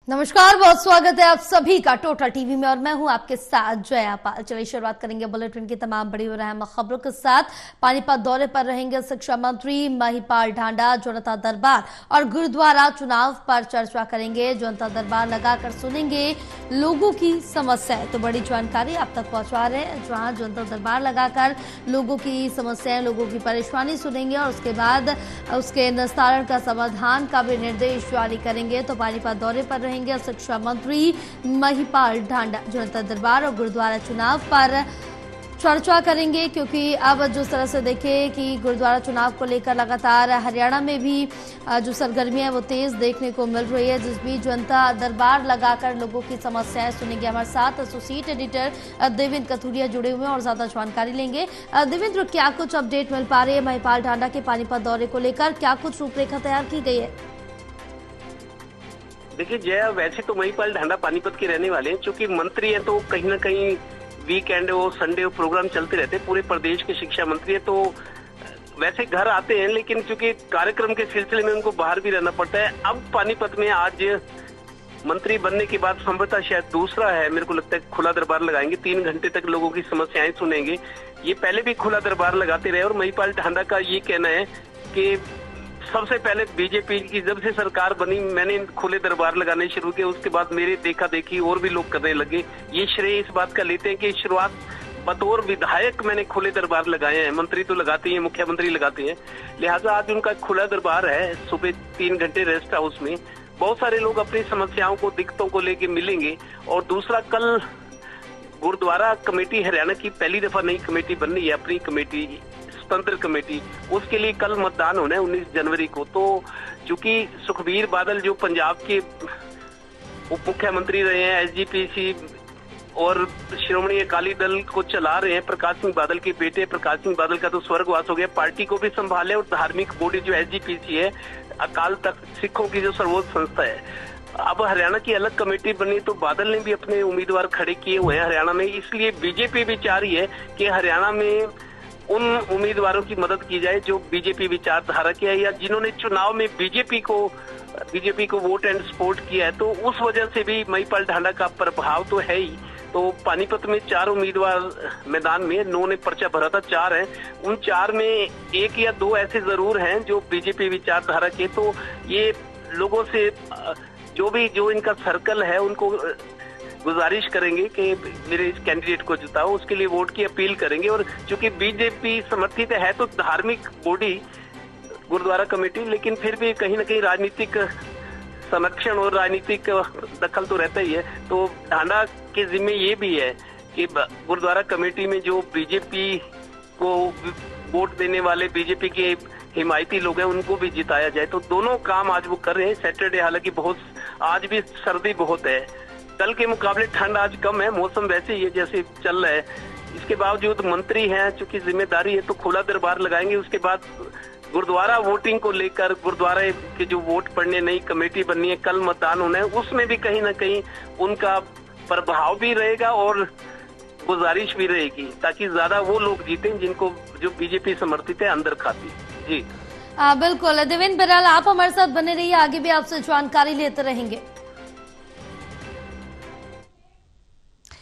नमस्कार, बहुत स्वागत है आप सभी का टोटल टीवी में और मैं हूं आपके साथ जया पाल। चलिए शुरुआत करेंगे बुलेटिन की तमाम बड़ी और अहम खबरों के साथ। पानीपत दौरे पर रहेंगे शिक्षा मंत्री महिपाल ढांडा। जनता दरबार और गुरुद्वारा चुनाव पर चर्चा करेंगे। जनता दरबार लगाकर सुनेंगे लोगों की समस्याएं। तो बड़ी जानकारी आप तक पहुंचा रहे हैं, जहां जनता दरबार लगाकर लोगों की समस्याएं, लोगों की परेशानी सुनेंगे और उसके बाद उसके निस्तारण का समाधान का भी निर्देश जारी करेंगे। तो पानीपत दौरे पर रहेंगे शिक्षा मंत्री महिपाल ढांडा। जनता दरबार और गुरुद्वारा चुनाव पर चर्चा करेंगे, क्योंकि अब जिस तरह से देखें कि गुरुद्वारा चुनाव को लेकर लगातार हरियाणा में भी जो सरगर्मियां है वो तेज देखने को मिल रही है, जिस भी जनता दरबार लगाकर लोगों की समस्याएं सुनेंगे। हमारे साथ एसोसिएट एडिटर देवेंद्र कथुरिया जुड़े हुए हैं और ज्यादा जानकारी लेंगे। देवेंद्र, क्या कुछ अपडेट मिल पा रही है महिपाल ढांडा के पानीपत दौरे को लेकर? क्या कुछ रूपरेखा तैयार की गई है? देखिए जया, वैसे तो महिपाल ढांडा पानीपत के रहने वाले हैं। चूंकि मंत्री हैं तो कहीं ना कहीं वीकेंड हो, संडे हो, प्रोग्राम चलते रहते हैं। पूरे प्रदेश के शिक्षा मंत्री हैं तो वैसे घर आते हैं, लेकिन चूंकि कार्यक्रम के सिलसिले में उनको बाहर भी रहना पड़ता है। अब पानीपत में आज मंत्री बनने के बाद संभवतः शायद दूसरा है, मेरे को लगता है खुला दरबार लगाएंगे। 3 घंटे तक लोगों की समस्याएं सुनेंगे। ये पहले भी खुला दरबार लगाते रहे और महिपाल ढांडा का ये कहना है कि सबसे पहले बीजेपी की जब से सरकार बनी मैंने खुले दरबार लगाने शुरू किए, उसके बाद मेरे देखा देखी और भी लोग करने लगे। ये श्रेय इस बात का लेते हैं कि शुरुआत बतौर विधायक मैंने खुले दरबार लगाए हैं। मंत्री तो लगाते हैं, मुख्यमंत्री लगाते हैं, लिहाजा आज उनका खुला दरबार है। सुबह 3 घंटे रेस्ट हाउस में बहुत सारे लोग अपनी समस्याओं को, दिक्कतों को लेके मिलेंगे। और दूसरा, कल गुरुद्वारा कमेटी हरियाणा की पहली दफा नई कमेटी बन रही है, अपनी कमेटी, स्वतंत्र कमेटी। उसके लिए कल मतदान होना है 19 जनवरी को। तो चूंकि सुखबीर बादल जो पंजाब के उप मुख्यमंत्री रहे हैं, एसजीपीसी और श्रोमणी अकाली दल को चला रहे हैं, प्रकाश सिंह बादल के बेटे प्रकाश सिंह बादल का तो स्वर्गवास हो गया, पार्टी को भी संभाले। और धार्मिक बॉडी जो एसजीपीसी है, अकाल तख्त सिखों की जो सर्वोच्च संस्था है, अब हरियाणा की अलग कमेटी बनी तो बादल ने भी अपने उम्मीदवार खड़े किए हुए हैं हरियाणा में। इसलिए बीजेपी भी चाह रही है कि हरियाणा में उन उम्मीदवारों की मदद की जाए जो बीजेपी विचारधारा के है या जिन्होंने चुनाव में बीजेपी को वोट एंड सपोर्ट किया है। तो उस वजह से भी महिपाल ढांडा का प्रभाव तो है ही। तो पानीपत में 4 उम्मीदवार मैदान में, 9 ने पर्चा भरा था, 4 हैं। उन 4 में 1 या 2 ऐसे जरूर हैं जो बीजेपी विचारधारा के। तो ये लोगों से जो इनका सर्कल है उनको गुजारिश करेंगे कि मेरे इस कैंडिडेट को जिताओ, उसके लिए वोट की अपील करेंगे। और चूंकि बीजेपी समर्थित है तो धार्मिक बॉडी गुरुद्वारा कमेटी, लेकिन फिर भी कहीं ना कहीं राजनीतिक संरक्षण और राजनीतिक दखल तो रहता ही है। तो ढांडा के जिम्मे ये भी है कि गुरुद्वारा कमेटी में जो बीजेपी को वोट देने वाले बीजेपी के हिमायती लोग हैं उनको भी जिताया जाए। तो दोनों काम आज वो कर रहे हैं। सैटरडे, हालांकि आज भी सर्दी बहुत है, कल के मुकाबले ठंड आज कम है, मौसम वैसे ही है जैसे चल रहा है। इसके बावजूद मंत्री हैं, चूंकि जिम्मेदारी है तो खुला दरबार लगाएंगे। उसके बाद गुरुद्वारा वोटिंग को लेकर, गुरुद्वारा के जो वोट पड़ने, नई कमेटी बननी है, कल मतदान होना है, उसमें भी कहीं ना कहीं उनका प्रभाव भी रहेगा और गुजारिश भी रहेगी ताकि ज्यादा वो लोग जीते जिनको जो बीजेपी समर्थित है अंदर खाती। जी बिल्कुल देवेंद्र, बहरहाल आप हमारे साथ बने रहिए, आगे भी आपसे जानकारी लेते रहेंगे।